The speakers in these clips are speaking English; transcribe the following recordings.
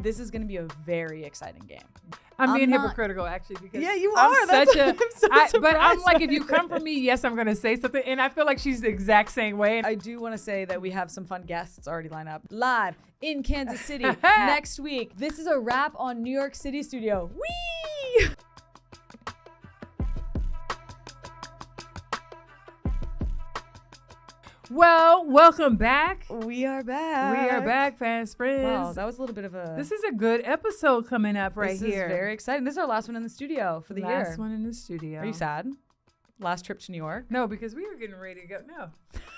This is going to be a very exciting game. I'm being hypocritical, actually, because you I'm are. such a. So but I'm like, if you come for me, yes, I'm going to say something, and I feel like she's the exact same way. I do want to say that we have some fun guests already lined up live in Kansas City next week. This is a wrap on New York City studio. Whee! Well, welcome back. We are back. We are back, fast friends. Wow, that was a little bit of a... This is a good episode coming up right here. This is very exciting. This is our last one in the studio for the year. Last one in the studio. Are you sad? Last trip to New York? No, because we were getting ready to go. No,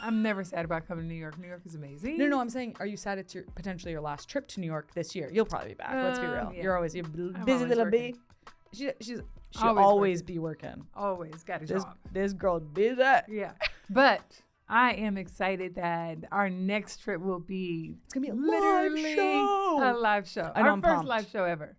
I'm never sad about coming to New York. New York is amazing. No, I'm saying, are you sad it's potentially your last trip to New York this year? You'll probably be back. Let's be real. Yeah. You're busy little bee. She'll always be working. Always got a job. This girl busy. Yeah, but I am excited that our next trip will be. It's gonna be a live show. I know, our I'm first pumped. live show ever.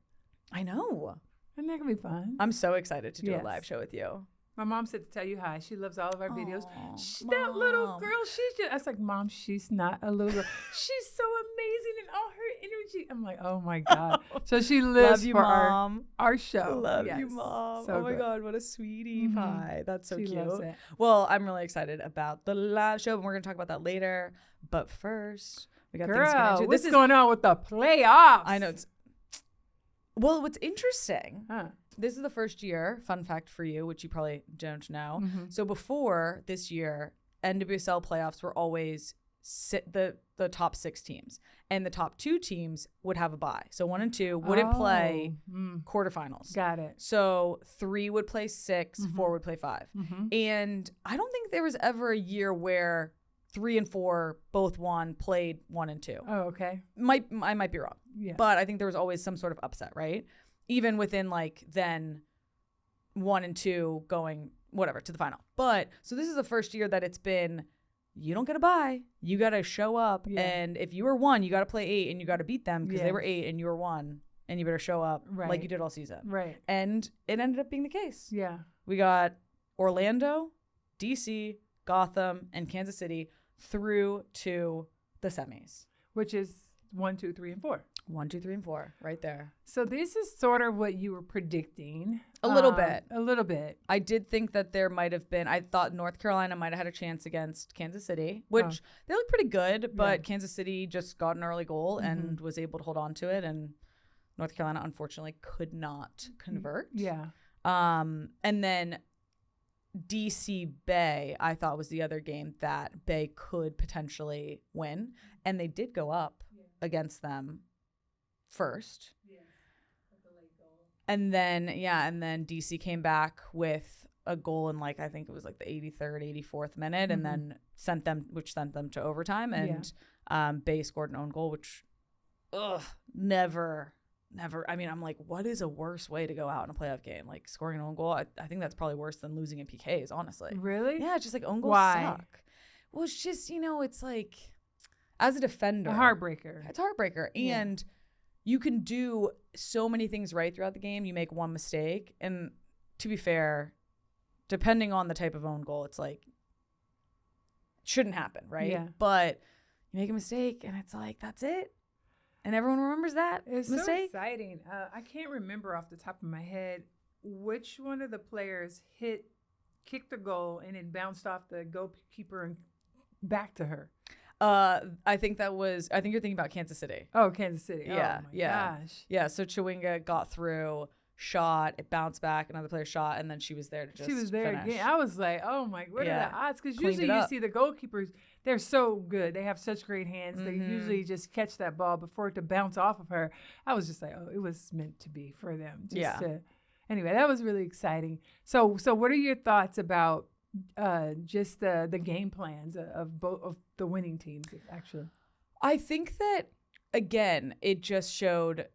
I know. Isn't that gonna be fun? I'm so excited to do Yes. a live show with you. My mom said to tell you hi. She loves all of our videos. Aw, That little Mom. girl, she's just. I was like, Mom, she's not a little girl. She's so amazing and all her energy. I'm like, oh my God. So she lives Love you, for Mom. our show. Love Yes. you, Mom. So oh my good. God, what a sweetie pie. That's so She cute. loves it. Well, I'm really excited about the live show, and we're gonna talk about that later. But first, we got things to get Girl, into. what's going on with the playoffs? I know. Well, what's interesting. Huh. This is the first year, fun fact for you, which you probably don't know. Mm-hmm. So before this year, NWSL playoffs were always the top 6 teams. And the top 2 teams would have a bye. So 1 and 2 wouldn't play quarterfinals. Got it. So 3 would play 6, 4 would play 5. Mm-hmm. And I don't think there was ever a year where 3 and 4 both played 1 and 2. Oh, okay. I might be wrong. Yeah. But I think there was always some sort of upset, right? Even within then 1 and 2 going whatever to the final. But so this is the first year that it's been, you don't get a bye. You got to show up. Yeah. And if you were 1, you got to play 8 and you got to beat them because they Yes. were 8 and you were 1 and you better show up like you did all season. Right. And it ended up being the case. Yeah. We got Orlando, DC, Gotham, and Kansas City through to the semis. Which is 1, 2, 3, and 4. 1, 2, 3, and 4, right there. So this is sort of what you were predicting. A little bit. A little bit. I did think that there might have been, I thought North Carolina might have had a chance against Kansas City, which they look pretty good, but Kansas City just got an early goal and was able to hold on to it. And North Carolina, unfortunately, could not convert. Yeah. And then DC Bay, I thought was the other game that Bay could potentially win. And they did go up against them first. And then DC came back with a goal in I think it was the 83rd, 84th minute, and then sent them to overtime. And Bay scored an own goal, which, never. I mean, I'm like, what is a worse way to go out in a playoff game? Scoring an own goal. I think that's probably worse than losing in PKs, honestly. Really? Yeah, it's just own goals suck. Well, it's just, it's as a defender, A heartbreaker. It's a heartbreaker. And you can do so many things right throughout the game. You make one mistake. And to be fair, depending on the type of own goal, it's shouldn't happen, right? Yeah. But you make a mistake and it's that's it. And everyone remembers that It's mistake. so exciting. I can't remember off the top of my head which one of the players kicked the goal and it bounced off the goalkeeper and back to her. I think you're thinking about Kansas City. Oh, Kansas City. Yeah, Oh, my yeah. gosh. Yeah, so Chawinga got through, shot, it bounced back, another player shot, and then she was there to just She was there finish. again. I was like, oh my, what are the odds? Because Cleaned usually it you up. see the goalkeepers, they're so good. They have such great hands. They usually just catch that ball before it to bounce off of her. I was just like, oh, it was meant to be for them. Anyway, that was really exciting. So what are your thoughts about just the game plans of both of the winning teams, actually? I think that, again, it just showed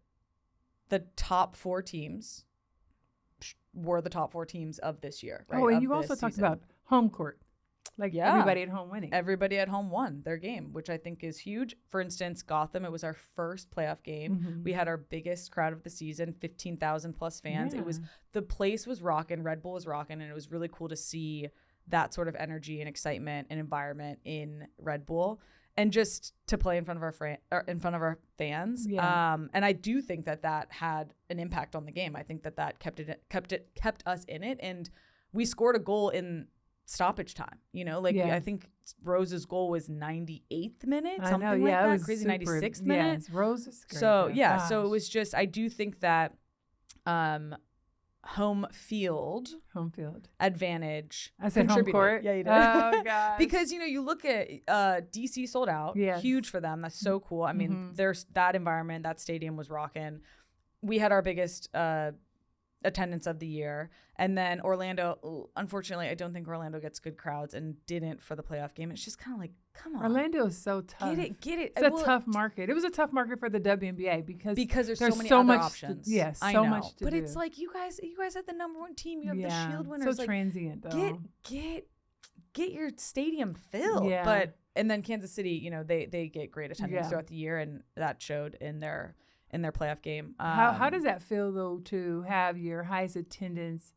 the top 4 teams were the top 4 teams of this year. Right? Oh, and of you also this talked season. about home court. Everybody at home winning. Everybody at home won their game, which I think is huge. For instance, Gotham, it was our first playoff game. Mm-hmm. We had our biggest crowd of the season, 15,000 plus fans. Yeah. The place was rocking, Red Bull was rocking, and it was really cool to see that sort of energy and excitement and environment in Red Bull. and just to play in front of our fans. Yeah. And I do think that had an impact on the game. I think that kept us in it, and we scored a goal in stoppage time. I think Rose's goal was 98th minute, something like that. Crazy 96th minute. Yes, Rose is great. So so it was just, I do think that home field advantage. I said home court. Yeah, you did. Oh god. Because you look at DC sold out. Yes. Huge for them. That's so cool. I mean, there's that environment. That stadium was rocking. We had our biggest attendance of the year, and then Orlando. Unfortunately, I don't think Orlando gets good crowds, and didn't for the playoff game. It's just kind of like, come on. Orlando is so tough. Get it. It's a tough market. It was a tough market for the WNBA because there's so many other options. Yes, I so know. much to but do. it's like you guys had the number one team. You have the Shield winners. So transient though. Get your stadium filled. Yeah. And then Kansas City, they get great attendance throughout the year, and that showed in their playoff game. How does that feel though, to have your highest attendance,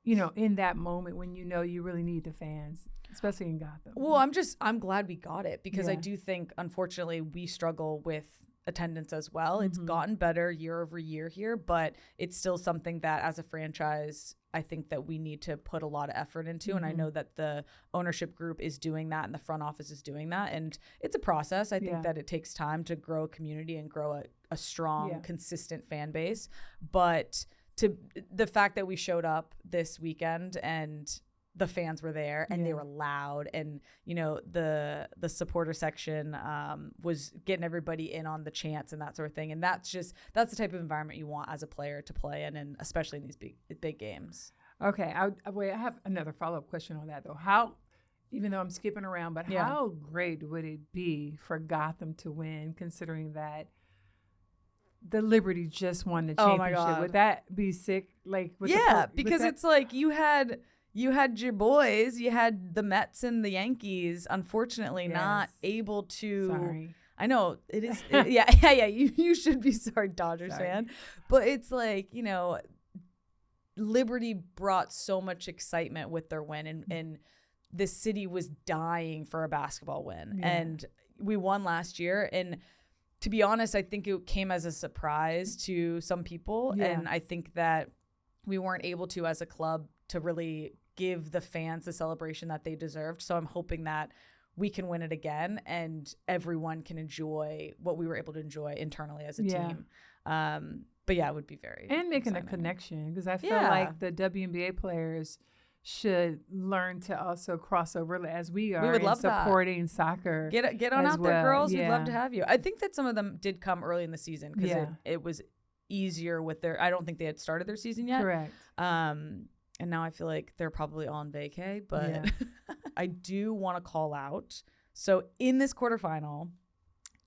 in that moment when you really need the fans, especially in Gotham? Well, I'm glad we got it, because I do think, unfortunately, we struggle with attendance as well. It's gotten better year over year here, but it's still something that as a franchise, I think that we need to put a lot of effort into. And I know that the ownership group is doing that, and the front office is doing that. And it's a process. I think that it takes time to grow a community and grow a strong, consistent fan base. But the fact that we showed up this weekend and the fans were there and they were loud, and the supporter section was getting everybody in on the chants and that sort of thing, and that's the type of environment you want as a player to play in, and especially in these big games. Okay, I have another follow-up question on that though. How, even though I'm skipping around, but how great would it be for Gotham to win, considering that the Liberty just won the championship? Oh my God. Would that be sick? Because it's like you had your boys, you had the Mets and the Yankees, unfortunately not able to. Sorry. I know it is. Yeah. You should be sorry, Dodgers fan. But it's like, Liberty brought so much excitement with their win, and the city was dying for a basketball win. Yeah. And we won last year. And to be honest, I think it came as a surprise to some people. Yeah. And I think that we weren't able to, as a club, to really give the fans the celebration that they deserved. So I'm hoping that we can win it again, and everyone can enjoy what we were able to enjoy internally as a team. But it would be very making exciting. A connection, because I feel like the WNBA players should learn to also cross over as we are. We would love supporting soccer. Get on out there, girls. We'd love to have you. I think that some of them did come early in the season, because it was easier with I don't think they had started their season yet. Correct. And now I feel like they're probably on vacay, but I do want to call out. So in this quarterfinal,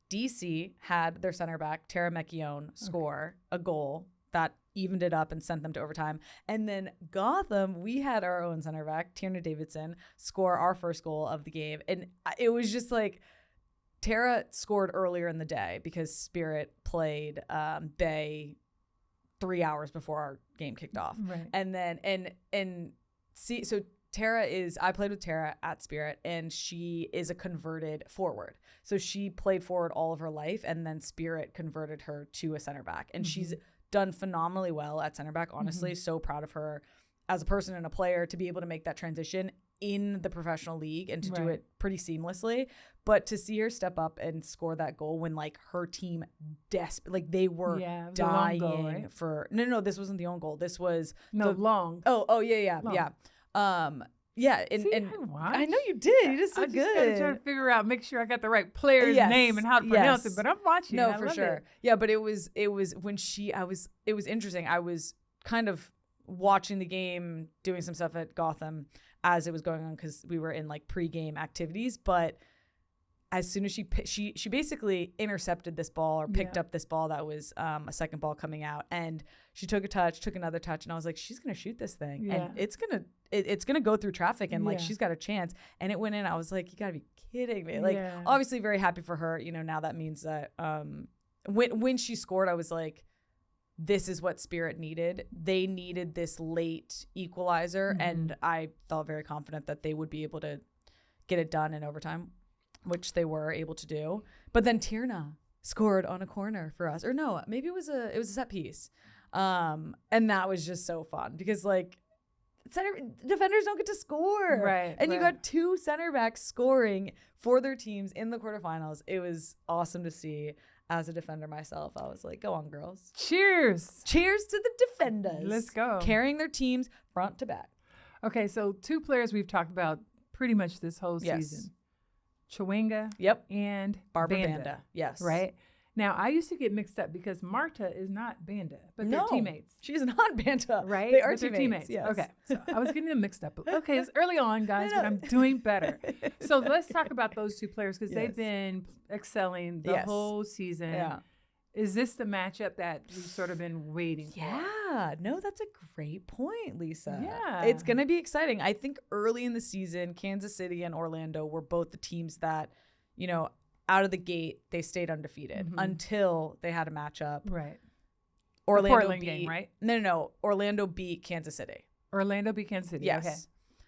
DC had their center back, Tara Mecchione, score a goal that evened it up and sent them to overtime. And then Gotham, we had our own center back, Tierna Davidson, score our first goal of the game. And it was just like, Tara scored earlier in the day because Spirit played Bay 3 hours before our game kicked off. Right. And then, so I played with Tara at Spirit, and she is a converted forward. So she played forward all of her life, and then Spirit converted her to a center back. And she's done phenomenally well at center back, honestly. So proud of her as a person and a player to be able to make that transition in the professional league and to do it pretty seamlessly. But to see her step up and score that goal when they were dying goal, right? for no, this wasn't the own goal. This was long. And I know you did. You just so good. I just gotta try to make sure I got the right player's name and how to pronounce it. But I'm watching. No, for sure. Yeah, but it was when it was interesting. I was kind of watching the game, doing some stuff at Gotham as it was going on, because we were in pre-game activities. But as soon as she basically intercepted this ball, or picked up this ball that was a second ball coming out, and she took another touch, and I was like, she's gonna shoot this thing, and it's gonna go through traffic, and she's got a chance, and it went in. I was like, you gotta be kidding me! Obviously very happy for her. Now that means that when she scored, I was like, this is what Spirit needed. They needed this late equalizer, and I felt very confident that they would be able to get it done in overtime. which they were able to do. But then Tierna scored on a corner for us. Or no, maybe it was a set piece. And that was just so fun because like defenders don't get to score. Right. And you got 2 center backs scoring for their teams in the quarterfinals. It was awesome to see. As a defender myself, I was like, go on, girls. Cheers. Cheers to the defenders. Let's go. Carrying their teams front to back. Okay, so 2 players we've talked about pretty much this whole season. Chawinga and Banda. Yes. Right? Now, I used to get mixed up because Marta is not Banda, but they're teammates. She's not Banda. Right? They are teammates. Yes. Okay. So I was getting them mixed up. Okay, it's early on, guys, but I'm doing better. So let's talk about those 2 players because they've been excelling the whole season. Yeah. Is this the matchup that we've sort of been waiting for? Yeah. No, that's a great point, Lisa. Yeah. It's going to be exciting. I think early in the season, Kansas City and Orlando were both the teams that, you know, out of the gate, they stayed undefeated until they had a matchup. Right. Orlando beat, game, right? No. Orlando beat Kansas City. Orlando beat Kansas City. Yes. Okay.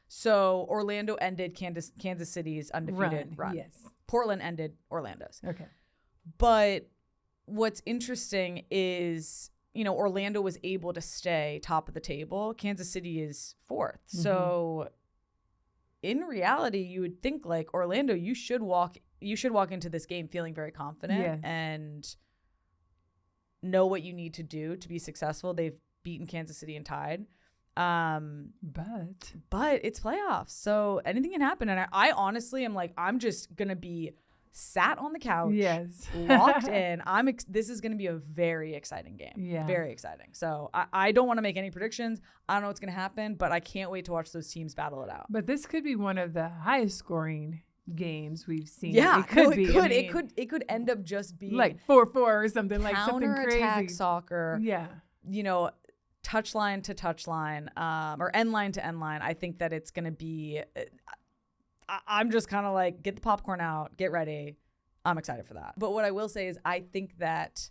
So Orlando ended Kansas City's undefeated run. Yes. Portland ended Orlando's. Okay. But what's interesting is, you know, Orlando was able to stay top of the table. Kansas City is 4th. So in reality, you would think like Orlando, you should walk into this game feeling very confident and know what you need to do to be successful. They've beaten Kansas City and tied. But it's playoffs. So anything can happen. And I honestly am like, I'm just going to be sat on the couch, locked in. This is going to be a very exciting game. Yeah. Very exciting. So I don't want to make any predictions. I don't know what's going to happen, but I can't wait to watch those teams battle it out. But this could be one of the highest scoring games we've seen. Yeah, it could be. I mean, it could end up just being like 4-4 or something, like something crazy. Counter-attack soccer. Yeah. You know, touchline to touchline, or end line to end line. I think that it's going to be. I'm just kind of like, get the popcorn out, get ready. I'm excited for that. But what I will say is, I think that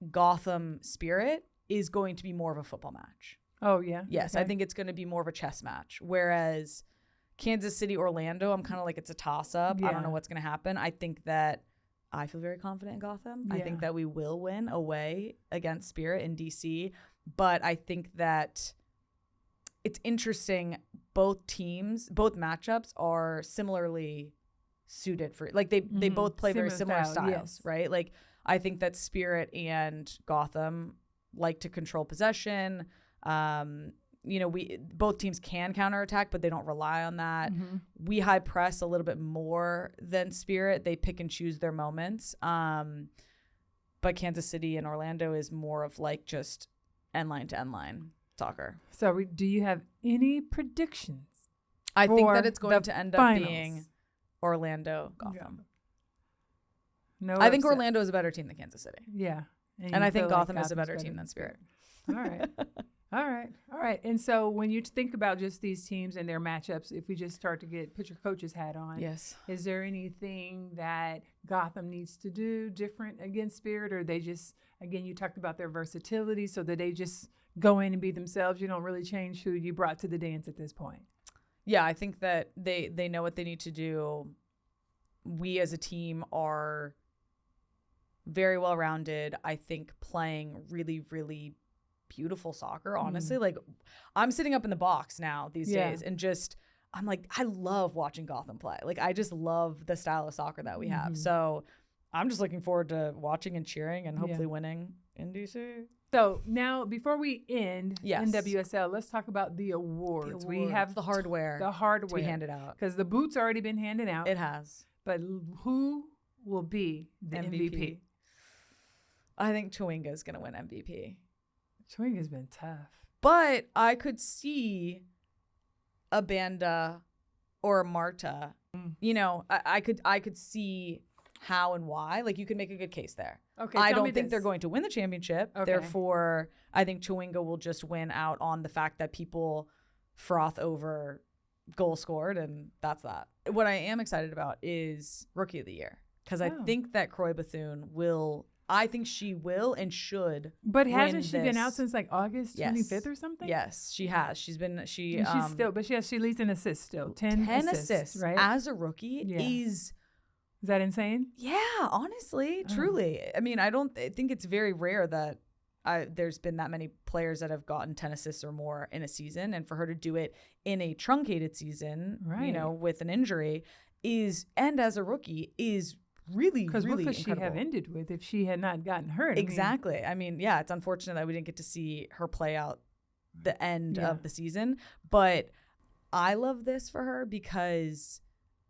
Gotham Spirit is going to be more of a football match. Oh yeah. Yes, okay. I think it's going to be more of a chess match. Whereas Kansas City, Orlando, I'm kind of like, it's a toss-up. Yeah. I don't know what's going to happen. I think that I feel very confident in Gotham. Yeah. I think that we will win away against Spirit in DC. But I think that it's interesting. Both matchups are similarly suited for, like, they both play very similar styles, right? Like, I think that Spirit and Gotham like to control possession. You know, both teams can counterattack, but they don't rely on that. We high press a little bit more than Spirit. They pick and choose their moments. But Kansas City and Orlando is more of like just end line to end line soccer. So do you have any predictions? I think that it's going to end up being Orlando, Gotham. No, I think Orlando is a better team than Kansas City. Yeah. And I think Gotham is a better team than Spirit. All right. All right. And so when you think about just these teams and their matchups, if we just start to put your coach's hat on, yes, is there anything that Gotham needs to do different against Spirit, or they just, again, you talked about their versatility, so that they just go in and be themselves? You don't really change who you brought to the dance at this point. Yeah, I think that they know what they need to do. We as a team are very well-rounded. I think playing really, really beautiful soccer, honestly. Like, I'm sitting up in the box now these days and just, I'm like, I love watching Gotham play. Like, I just love the style of soccer that we have. So I'm just looking forward to watching and cheering and hopefully winning in DC. So now, before we end NWSL, let's talk about the awards. We have the hardware. To be handed out. Because the boot's already been handed out. It has. But who will be the MVP? I think Chawinga is going to win MVP. Chawinga's been tough. But I could see a Banda or a Marta. You know, I could see how and why. Like, you could make a good case there. Okay, I don't think they're going to win the championship. Okay. Therefore, I think Chawinga will just win out on the fact that people froth over goal scored, and that's that. What I am excited about is Rookie of the Year, because I think that Croy Bethune will I think she will and should. But hasn't she been out since like August 25th or something? Yes, she has. She's she's still, but she leads in assists still. 10 assists, right? As a rookie is that insane? Yeah, honestly, truly. I mean, I think it's very rare that there's been that many players that have gotten 10 assists or more in a season, and for her to do it in a truncated season, you know, with an injury and as a rookie is really, really what could incredible. She have ended with if she had not gotten hurt? Exactly. I mean, yeah, it's unfortunate that we didn't get to see her play out the end of the season, but I love this for her because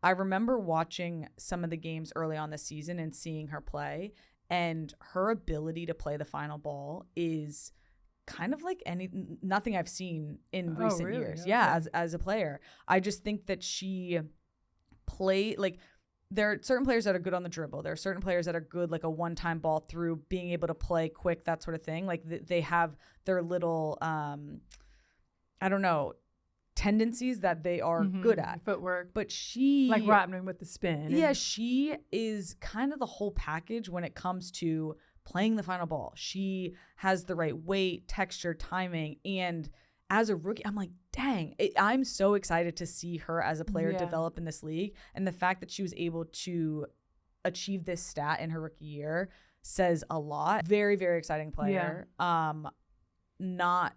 I remember watching some of the games early on this season and seeing her play, and her ability to play the final ball is kind of like nothing I've seen in recent years. Okay. Yeah, as a player. I just think that she there are certain players that are good on the dribble. There are certain players that are good, like a one-time ball through, being able to play quick, that sort of thing. Like they have their little, I don't know, tendencies that they are good at. Footwork. But she... Like Rodman with the spin. Yeah, she is kind of the whole package when it comes to playing the final ball. She has the right weight, texture, timing, and as a rookie, I'm like, dang, I'm so excited to see her as a player develop in this league. And the fact that she was able to achieve this stat in her rookie year says a lot. Very, very exciting player. Not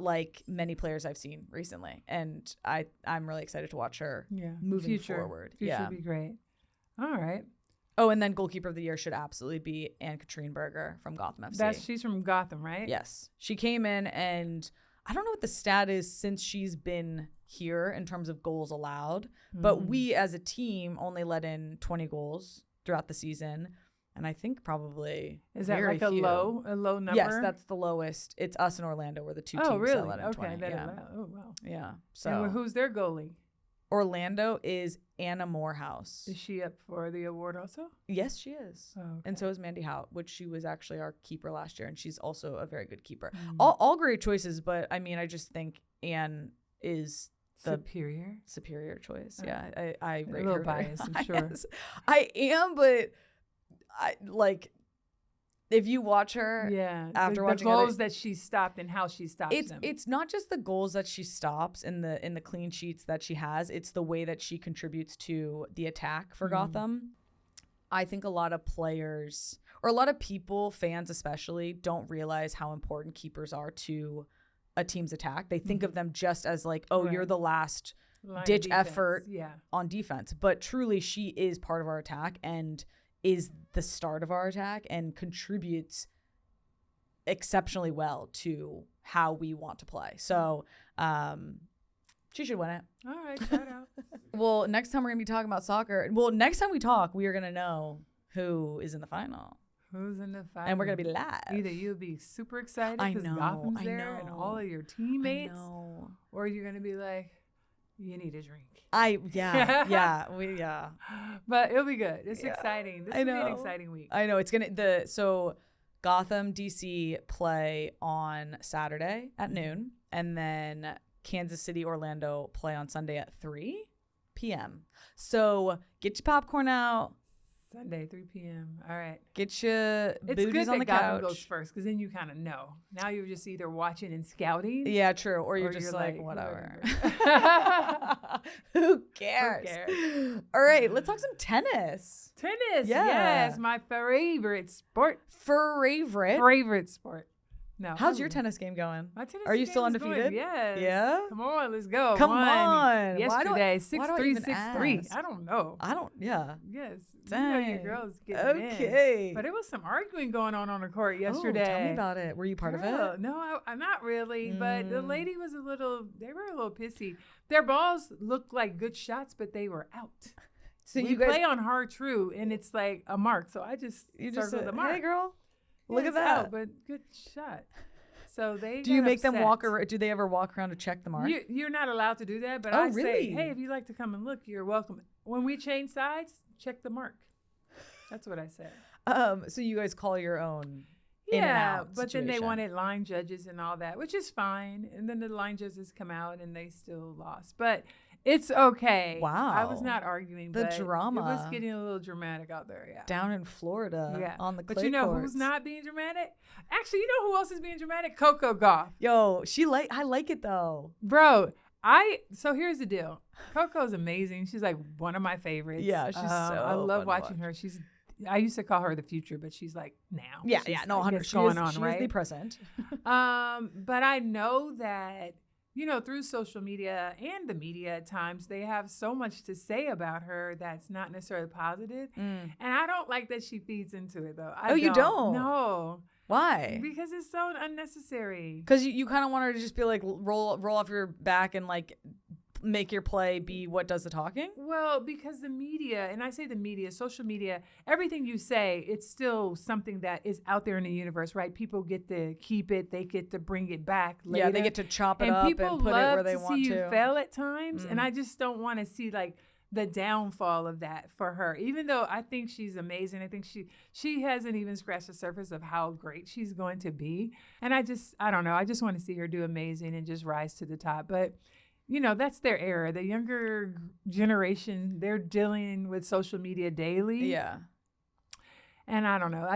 like many players I've seen recently. And I'm really excited to watch her moving forward. Future would be great. All right. Oh, and then goalkeeper of the year should absolutely be Anne-Katrine Berger from Gotham FC. She's from Gotham, right? Yes. She came in, and I don't know what the stat is since she's been here in terms of goals allowed, but we as a team only let in 20 goals throughout the season. And I think probably is that like a low number? Yes, that's the lowest. It's us and Orlando were the two teams that let in 20. Oh, wow. Yeah. So and who's their goalie? Orlando is Anna Morehouse. Is she up for the award also? Yes, she is. Oh, okay. And so is Mandy Hout, which she was actually our keeper last year, and she's also a very good keeper. All great choices, but I mean, I just think Anne is the superior choice. Yeah, I rate a little her biased, I'm sure. I am, but I like. If you watch her, after watching the goals that she stopped and how she stopped them. It's not just the goals that she stops in the clean sheets that she has. It's the way that she contributes to the attack for Gotham. I think a lot of players, or a lot of people, fans especially, don't realize how important keepers are to a team's attack. They think of them just as like, you're the last ditch effort on defense. But truly, she is part of our attack and is the start of our attack and contributes exceptionally well to how we want to play. So she should win it. All right, shout out. Well, next time we're going to be talking about soccer. Well, next time we talk, we are going to know who is in the final. Who's in the final? And we're going to be live. Either you'll be super excited because Gotham's there and all of your teammates, or you're going to be like, you need a drink. But it'll be good. It's exciting. This will be an exciting week. I know it's gonna so Gotham DC play on Saturday at noon, and then Kansas City Orlando play on Sunday at 3 p.m. So get your popcorn out. Sunday, 3 p.m. All right. Get your booties on the couch. It's good that Gotham goes first, because then you kind of know. Now you're just either watching and scouting. Yeah, true. Or you're just like, whatever. Who cares? All right, let's talk some tennis. Tennis, yes, my favorite sport. Favorite sport. No. How's your tennis game going? My tennis Are you still undefeated? Yes. Yeah? Come on, let's go. Come on. Yesterday, 6-3, 6-3. I don't know. Yes. Dang. You know your girl's getting in. But it was some arguing going on the court yesterday. Tell me about it. Were you part of it? No, I'm not really. But the lady was they were a little pissy. Their balls looked like good shots, but they were out. So you guys play on hard true, and it's like a mark. So I just circled the mark. Hey, girl. Look at that. But good shot. So they do you make them walk around? Do they ever walk around to check the mark? You're not allowed to do that, but say, hey, if you'd like to come and look, you're welcome. When we change sides, check the mark. That's what I said. So you guys call your own. But then they wanted line judges and all that, which is fine. And then the line judges come out and they still lost. But It's okay. Wow. I was not arguing. The but drama. It was getting a little dramatic out there. Yeah. Down in Florida. On the clay But you know courts. who's not being dramatic? Actually, you know who else is being dramatic? Coco Gauff. Yo, I like it though. Bro, so here's the deal. Coco's amazing. She's like one of my favorites. Yeah, she's I love watching her. I used to call her the future, but she's like now. Yeah, she's no, 100. She is the present. But I know that, you know, through social media and the media at times, they have so much to say about her that's not necessarily positive. And I don't like that she feeds into it, though. You don't? No. Why? Because it's so unnecessary. Because you kind of want her to just be like, roll off your back and like make your play be what does the talking? Well, because the media, and I say the media, social media, everything you say, it's still something that is out there in the universe, right? People get to keep it. They get to bring it back later. Yeah, they get to chop it up and put it where they want to. And people love to see you fail at times, and I just don't want to see like the downfall of that for her. Even though I think she's amazing, I think she hasn't even scratched the surface of how great she's going to be. And I don't know. I just want to see her do amazing and just rise to the top. But you know, that's their era. The younger generation, they're dealing with social media daily. Yeah. And I don't know.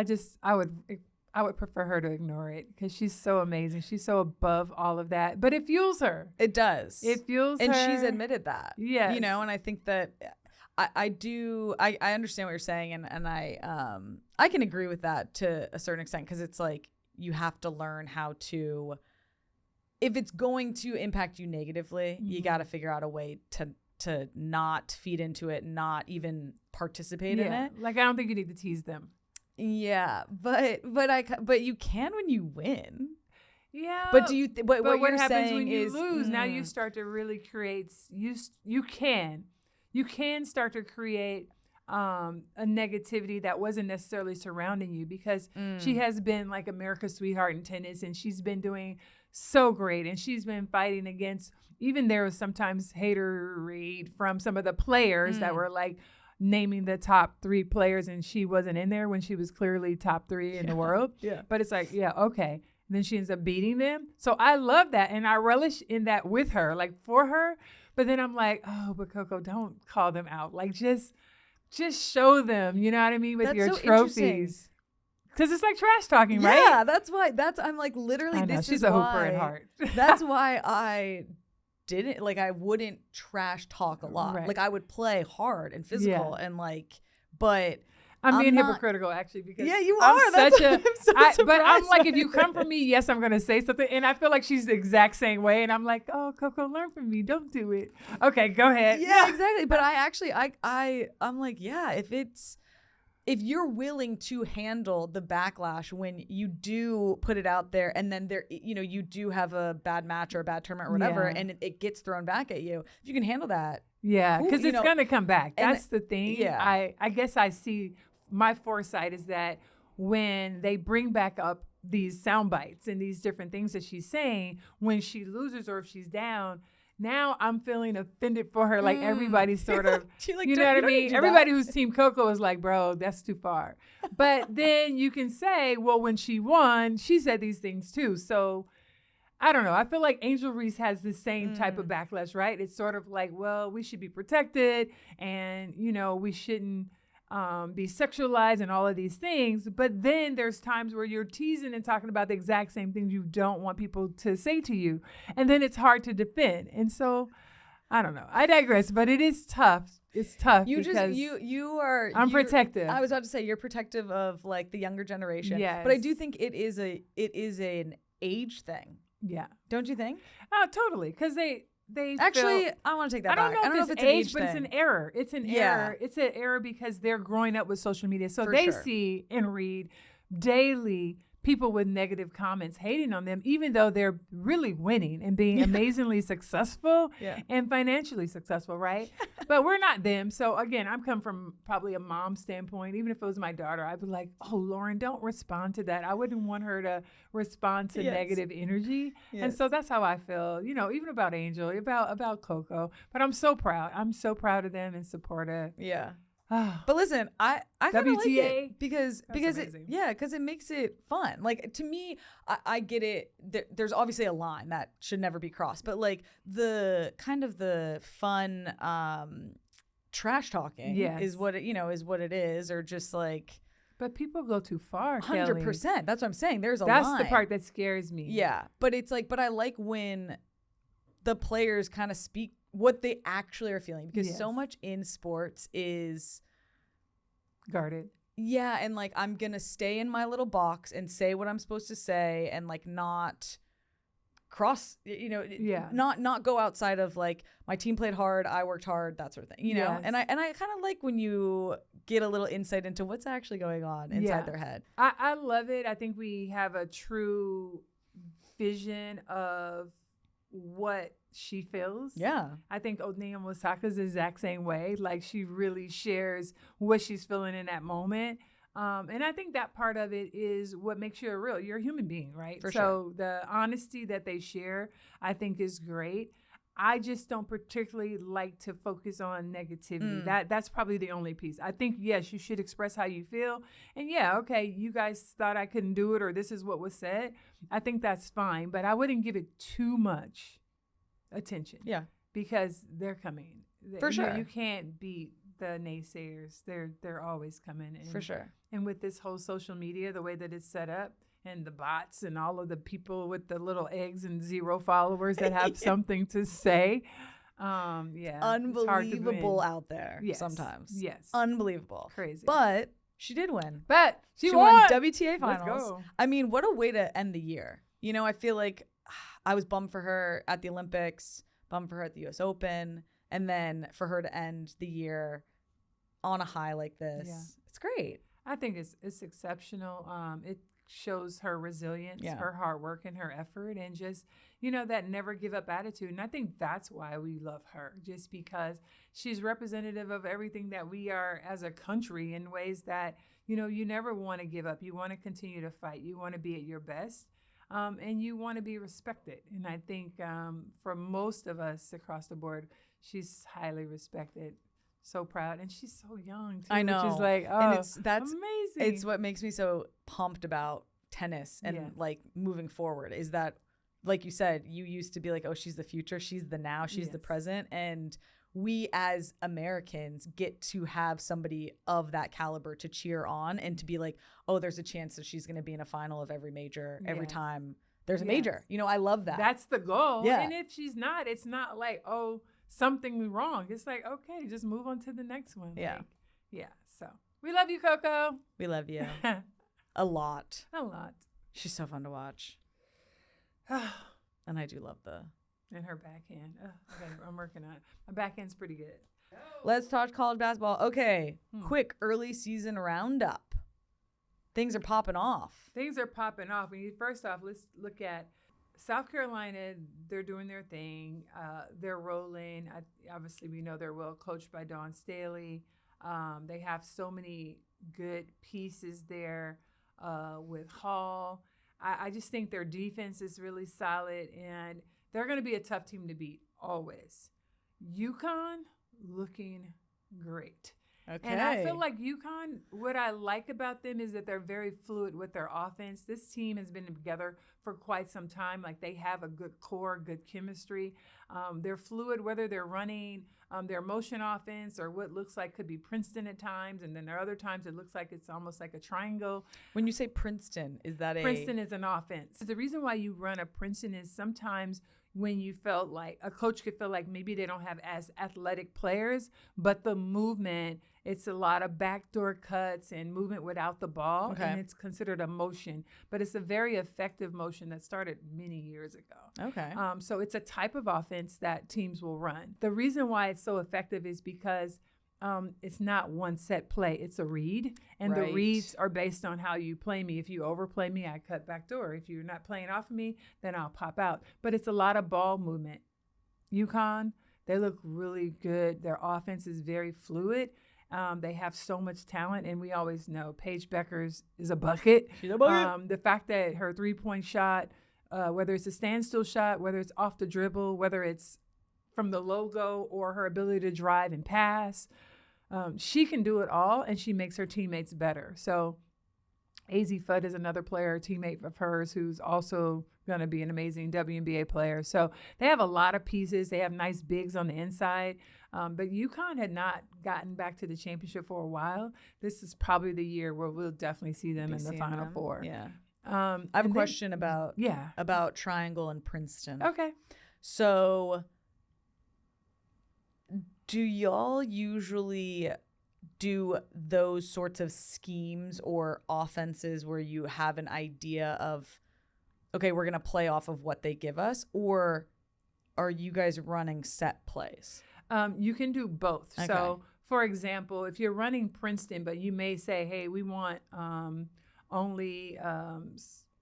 I would prefer her to ignore it because she's so amazing. She's so above all of that. But it fuels her. It does. It fuels her. And she's admitted that. Yeah. You know, and I think that I understand what you're saying, and I can agree with that to a certain extent, because it's like you have to learn how to, if it's going to impact you negatively, you got to figure out a way to not feed into it, not even participate in it. Like, I don't think you need to tease them. Yeah, but you can when you win. Yeah. But do you? What what you're happens saying when you is lose? Now you start to really create. You can start to create a negativity that wasn't necessarily surrounding you, because she has been like America's sweetheart in tennis, and she's been doing so great, and she's been fighting against, even there was sometimes haterade from some of the players that were like naming the top 3 players, and she wasn't in there when she was clearly top 3 in the world. Yeah. But it's like, yeah, okay. And then she ends up beating them. So I love that, and I relish in that with her, like for her. But then I'm like, oh, but Coco, don't call them out. Like, just show them, you know what I mean, with your trophies. Because it's like trash talking, right? Yeah, that's why. I'm like, literally, she's a hooper at heart. That's why I didn't, like, I wouldn't trash talk a lot. Right. Like, I would play hard and physical and like, but I'm being hypocritical, actually, because yeah, you I'm are. Such I'm so but I'm like, if you come from me, yes, I'm going to say something. And I feel like she's the exact same way. And I'm like, oh, Coco, learn from me. Don't do it. Okay, go ahead. Yeah, exactly. But I'm like, yeah, if you're willing to handle the backlash when you do put it out there, and then you do have a bad match or a bad tournament or whatever, and it gets thrown back at you, if you can handle that. Yeah, because it's going to come back. That's the thing. Yeah. I guess I see, my foresight is that when they bring back up these sound bites and these different things that she's saying, when she loses or if she's down, now I'm feeling offended for her. Like, everybody's sort of, like, you know what I mean? Everybody who's Team Coco is like, bro, that's too far. But then you can say, well, when she won, she said these things too. So I don't know. I feel like Angel Reese has the same type of backlash, right? It's sort of like, well, we should be protected, and, you know, we shouldn't be sexualized and all of these things. But then there's times where you're teasing and talking about the exact same things you don't want people to say to you. And then it's hard to defend. And so, I don't know. I digress, but it is tough. It's tough. I'm protective. I was about to say, you're protective of like the younger generation. Yes. But I do think it is an age thing. Yeah. Don't you think? Totally. Because they actually, I want to take that back. I don't know if it's age, but it's an error. It's an error. It's an error because they're growing up with social media. So they see and read daily people with negative comments hating on them, even though they're really winning and being amazingly successful and financially successful, right? But we're not them. So again, I'm come from probably a mom standpoint. Even if it was my daughter, I'd be like, oh, Lauren, don't respond to that. I wouldn't want her to respond to negative energy. Yes. And so that's how I feel, you know, even about Angel, about Coco. But I'm so proud. I'm so proud of them and supportive. Yeah. But listen, I kind of like it because it makes it fun. Like, to me, I get it. There's obviously a line that should never be crossed, but like the kind of the fun trash talking is what it is, or just like. But people go too far. 100%. That's what I'm saying. There's a line. That's the part that scares me. Yeah, but it's like, but I like when the players kind of speak what they actually are feeling, because so much in sports is guarded. Yeah, and like I'm gonna stay in my little box and say what I'm supposed to say, and like not cross, not go outside of like my team played hard, I worked hard, that sort of thing, you know. And I kind of like when you get a little insight into what's actually going on inside their head. I love it. I think we have a true vision of what she feels. Yeah. I think Othniel Mosaka's the exact same way. Like, she really shares what she's feeling in that moment. And I think that part of it is what makes you you're a human being, right? For sure. So the honesty that they share, I think, is great. I just don't particularly like to focus on negativity. That's probably the only piece. I think, yes, you should express how you feel. And okay, you guys thought I couldn't do it, or this is what was said. I think that's fine, but I wouldn't give it too much attention. Yeah. Because they're coming. For sure. You can't beat the naysayers. They're always coming. For sure. And with this whole social media, the way that it's set up, and the bots and all of the people with the little eggs and 0 followers that have something to say. Unbelievable out there sometimes. Yes. Unbelievable. Crazy. But she did win. But she won WTA Finals. Let's go. I mean, what a way to end the year. You know, I feel like I was bummed for her at the Olympics, bummed for her at the US Open, and then for her to end the year on a high like this. Yeah. It's great. I think it's exceptional. It shows her resilience, her hard work, and her effort, and just, that never give up attitude. And I think that's why we love her, just because she's representative of everything that we are as a country in ways that, you never want to give up. You want to continue to fight. You want to be at your best, and you want to be respected. And I think for most of us across the board, she's highly respected. So proud, and she's so young too. I know. Which is like, and that's amazing. It's what makes me so pumped about tennis and like moving forward, is that, like you said, you used to be like, oh, she's the future, she's the now, she's the present, and we as Americans get to have somebody of that caliber to cheer on and to be like, oh, there's a chance that she's going to be in a final of every major every time there's a major. I love that. That's the goal. Yeah. And if she's not, it's not like, oh, something wrong. It's like, okay, just move on to the next one. Yeah. So we love you, Coco. We love you. A lot. She's so fun to watch. And I do love and her backhand. I'm working on it. My backhand's pretty good. Let's talk college basketball. Okay. Quick early season roundup. Things are popping off. First off, let's look at South Carolina. They're doing their thing. They're rolling. Obviously, we know they're well coached by Dawn Staley. They have so many good pieces there with Hall. I just think their defense is really solid, and they're going to be a tough team to beat always. UConn looking great. Okay. And I feel like UConn, what I like about them is that they're very fluid with their offense. This team has been together for quite some time. Like, they have a good core, good chemistry. They're fluid, whether they're running their motion offense or what looks like could be Princeton at times. And then there are other times it looks like it's almost like a triangle. When you say Princeton, is that Princeton is an offense. The reason why you run a Princeton is sometimes when you felt like a coach could feel like maybe they don't have as athletic players, but the movement, it's a lot of backdoor cuts and movement without the ball, and it's considered a motion. But it's a very effective motion that started many years ago. Okay. So it's a type of offense that teams will run. The reason why it's so effective is because it's not one set play. It's a read, and the reads are based on how you play me. If you overplay me, I cut back door. If you're not playing off of me, then I'll pop out. But it's a lot of ball movement. UConn, they look really good. Their offense is very fluid. They have so much talent, and we always know Paige Beckers is a bucket. She's a bucket. The fact that her three-point shot, whether it's a standstill shot, whether it's off the dribble, whether it's from the logo or her ability to drive and pass, she can do it all, and she makes her teammates better. So AZ Fudd is another player, a teammate of hers, who's also going to be an amazing WNBA player. So they have a lot of pieces. They have nice bigs on the inside. But UConn had not gotten back to the championship for a while. This is probably the year where we'll definitely see them in the Final Four. Yeah. I have a question about Triangle and Princeton. Okay. So do y'all usually do those sorts of schemes or offenses where you have an idea of, okay, we're going to play off of what they give us, or are you guys running set plays? You can do both. Okay. So, for example, if you're running Princeton, but you may say, hey, we want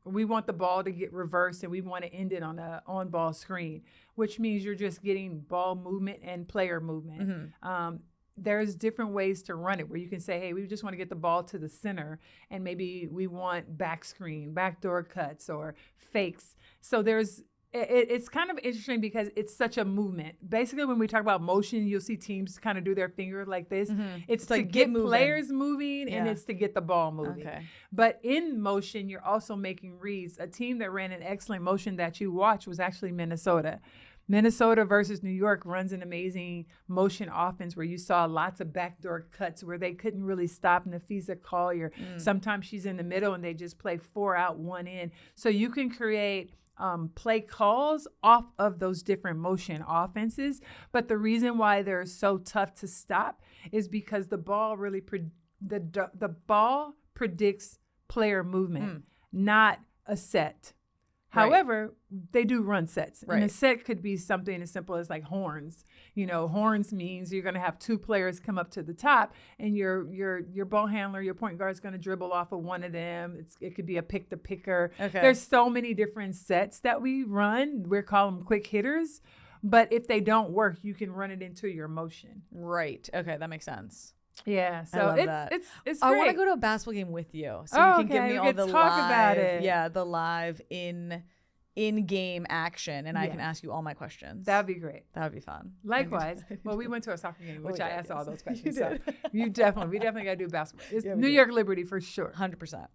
we want the ball to get reversed and we want to end it on a on-ball screen, which means you're just getting ball movement and player movement. Mm-hmm. There's different ways to run it where you can say, hey, we just want to get the ball to the center and maybe we want back screen, backdoor cuts or fakes. So it's kind of interesting because it's such a movement. Basically, when we talk about motion, you'll see teams kind of do their finger like this. Mm-hmm. It's to get players moving and it's to get the ball moving. Okay. But in motion, you're also making reads. A team that ran an excellent motion that you watched was actually Minnesota. Minnesota versus New York runs an amazing motion offense where you saw lots of backdoor cuts where they couldn't really stop Nafisa Collier. Sometimes she's in the middle and they just play 4 out, 1 in. So you can create play calls off of those different motion offenses. But the reason why they're so tough to stop is because the ball really the ball predicts player movement, not a set. Right. However, they do run sets. Right. And a set could be something as simple as like horns. You know, horns means you're going to have 2 players come up to the top and your ball handler, your point guard is going to dribble off of one of them. It could be a pick the picker. Okay. There's so many different sets that we run. We call them quick hitters. But if they don't work, you can run it into your motion. Right. Okay, that makes sense. Yeah, so it's I great. want to go to a basketball game with you, so you can give me all the live, the live in-game action, and I can ask you all my questions. That'd be great. That would be fun. Likewise. Well, we went to a soccer game, which I asked all those questions. So we definitely got to do basketball. It's New York Liberty for sure. 100%.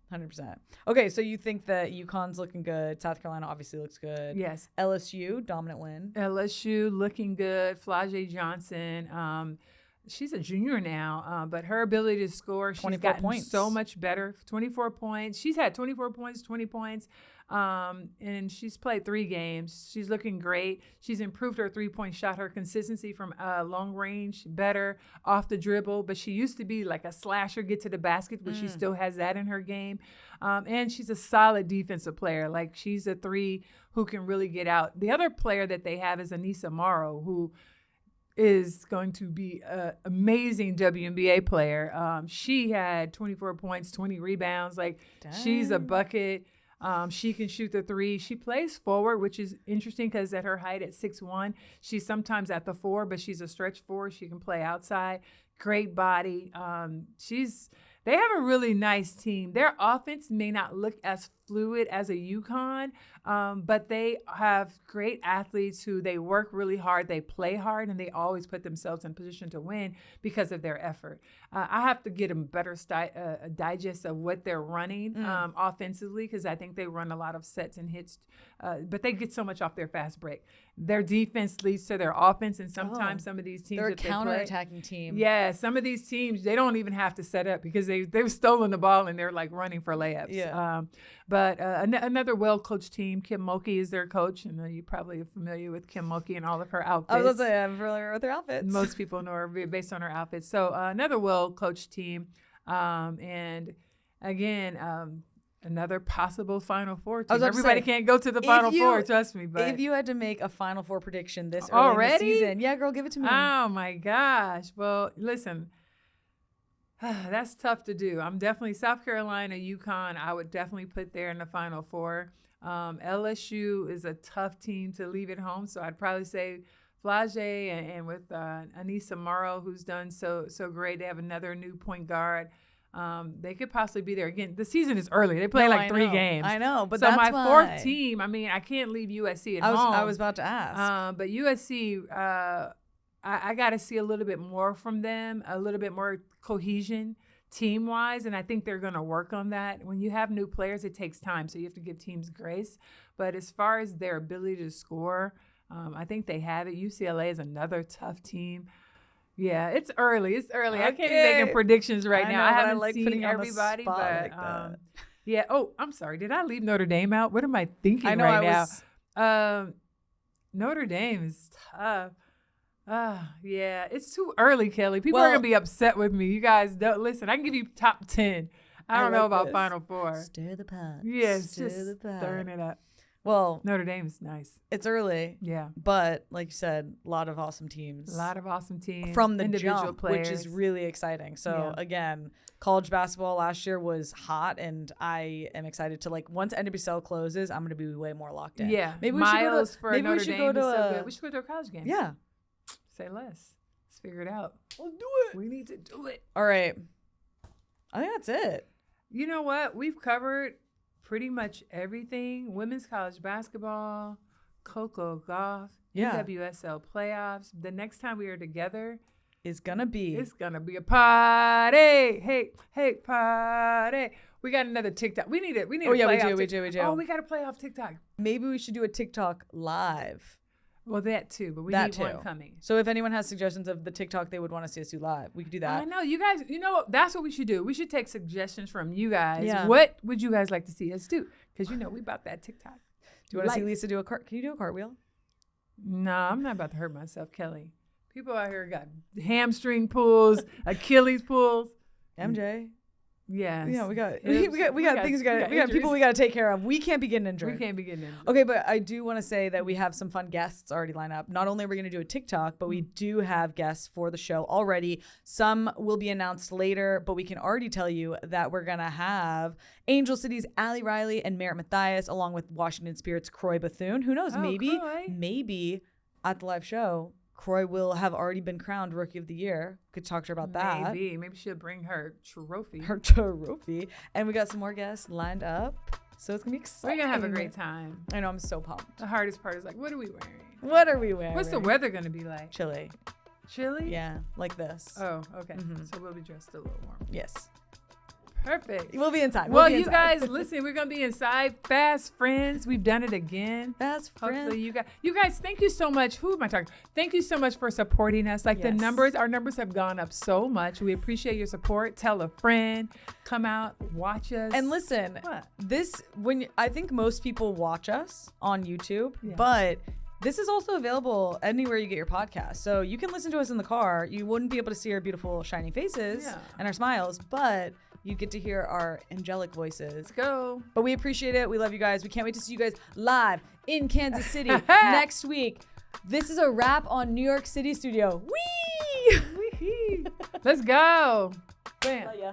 Okay, so you think that UConn's looking good. South Carolina obviously looks good. Yes. LSU, dominant win. LSU looking good. Flau'jae Johnson. She's a junior now, but her ability to score, she's gotten points. So much better. 24 points. She's had 24 points, 20 points, and she's played 3 games. She's looking great. She's improved her 3-point shot, her consistency from long range, better off the dribble, but she used to be like a slasher, get to the basket, but she still has that in her game. And she's a solid defensive player. Like, she's a 3 who can really get out. The other player that they have is Anissa Morrow, who is going to be an amazing WNBA player. She had 24 points, 20 rebounds. Like, dang. She's a bucket. She can shoot the 3. She plays forward, which is interesting because at her height at 6'1", she's sometimes at the 4, but she's a stretch 4. She can play outside. Great body. They have a really nice team. Their offense may not look as fluid as a UConn, but they have great athletes who they work really hard, they play hard, and they always put themselves in position to win because of their effort. I have to get a better digest of what they're running offensively, because I think they run a lot of sets and hits, but they get so much off their fast break. Their defense leads to their offense, and sometimes some of these teams, they're a counter-attacking team. Yeah, some of these teams, they don't even have to set up because they've stolen the ball and they're like running for layups. Yeah. But another well-coached team. Kim Mulkey is their coach, and you probably are familiar with Kim Mulkey and all of her outfits. I was going to say, I'm familiar with her outfits. Most people know her based on her outfits. So another well-coached team. And again, another possible Final Four team. Everybody can't go to the Final Four, trust me. But if you had to make a Final Four prediction this early in the season, yeah, girl, give it to me. Oh, my gosh. Well, listen. That's tough to do. I'm definitely South Carolina, UConn. I would definitely put there in the Final Four. LSU is a tough team to leave at home, so I'd probably say Flau'jae and with Anissa Morrow, who's done so great. They have another new point guard. They could possibly be there again. The season is early. They play 3 games. I know, but so that's my why. 4th team. I mean, I can't leave USC at home. I was about to ask. But USC. I got to see a little bit more from them, a little bit more cohesion team-wise, and I think they're going to work on that. When you have new players, it takes time, so you have to give teams grace. But as far as their ability to score, I think they have it. UCLA is another tough team. Yeah, it's early. It's early. Okay. I can't be making predictions right now. I haven't seen everybody, but like yeah. Oh, I'm sorry. Did I leave Notre Dame out? What am I thinking now? Notre Dame is tough. Yeah, it's too early, Kelley. People are going to be upset with me. You guys don't listen. I can give you top 10. I don't know about Final Four. Stir the pot. Yes, just stirring it up. Well, Notre Dame is nice. It's early. Yeah. But like you said, a lot of awesome teams. A lot of awesome teams. From the individual jump, players. which is really exciting. So again, college basketball last year was hot, and I am excited to, like, once NWSL closes, I'm going to be way more locked in. Yeah. Maybe Miles we should go to, we should go to a college game. Yeah. Say less. Let's figure it out. Let's do it. We need to do it. All right. I think that's it. You know what? We've covered pretty much everything. Women's college basketball, Coco Gauff, NWSL Playoffs. The next time we are together is gonna be a party. Hey, party. We got another TikTok. We need it. We do. Oh, we got to play off TikTok. Maybe we should do a TikTok live. Well, that too, but we need one coming. So if anyone has suggestions of the TikTok they would want to see us do live, we could do that. I know. You guys, that's what we should do. We should take suggestions from you guys. Yeah. What would you guys like to see us do? Because, we about that TikTok. Do you want to see Lisa do can you do a cartwheel? No, I'm not about to hurt myself, Kelley. People out here got hamstring pulls, Achilles pulls. MJ. Yes. Yeah, we got things we got people we got to take care of. We can't be getting injured. Okay, but I do want to say that we have some fun guests already lined up. Not only are we going to do a TikTok, but we do have guests for the show already. Some will be announced later, but we can already tell you that we're going to have Angel City's Allie Riley and Merritt Mathias, along with Washington Spirit's Croy Bethune. Who knows? Maybe at the live show, Croy will have already been crowned Rookie of the Year. Could talk to her about that. Maybe she'll bring her trophy. And we got some more guests lined up. So it's going to be exciting. We're going to have a great time. I know. I'm so pumped. The hardest part is like, what are we wearing? What are we wearing? What's the weather going to be like? Chilly? Yeah, like this. Oh, okay. Mm-hmm. So we'll be dressed a little warm. Yes. Perfect. We'll be inside. You guys, listen, we're going to be inside. Fast friends. We've done it again. Fast friends. Hopefully you guys, thank you so much. Who am I talking to? Thank you so much for supporting us. Like our numbers have gone up so much. We appreciate your support. Tell a friend. Come out, watch us. And listen, I think most people watch us on YouTube, but this is also available anywhere you get your podcast. So you can listen to us in the car. You wouldn't be able to see our beautiful shining faces and our smiles, but you get to hear our angelic voices. Let's go. But we appreciate it. We love you guys. We can't wait to see you guys live in Kansas City next week. This is a wrap on New York City studio. Whee! Let's go. Bam. Oh, yeah.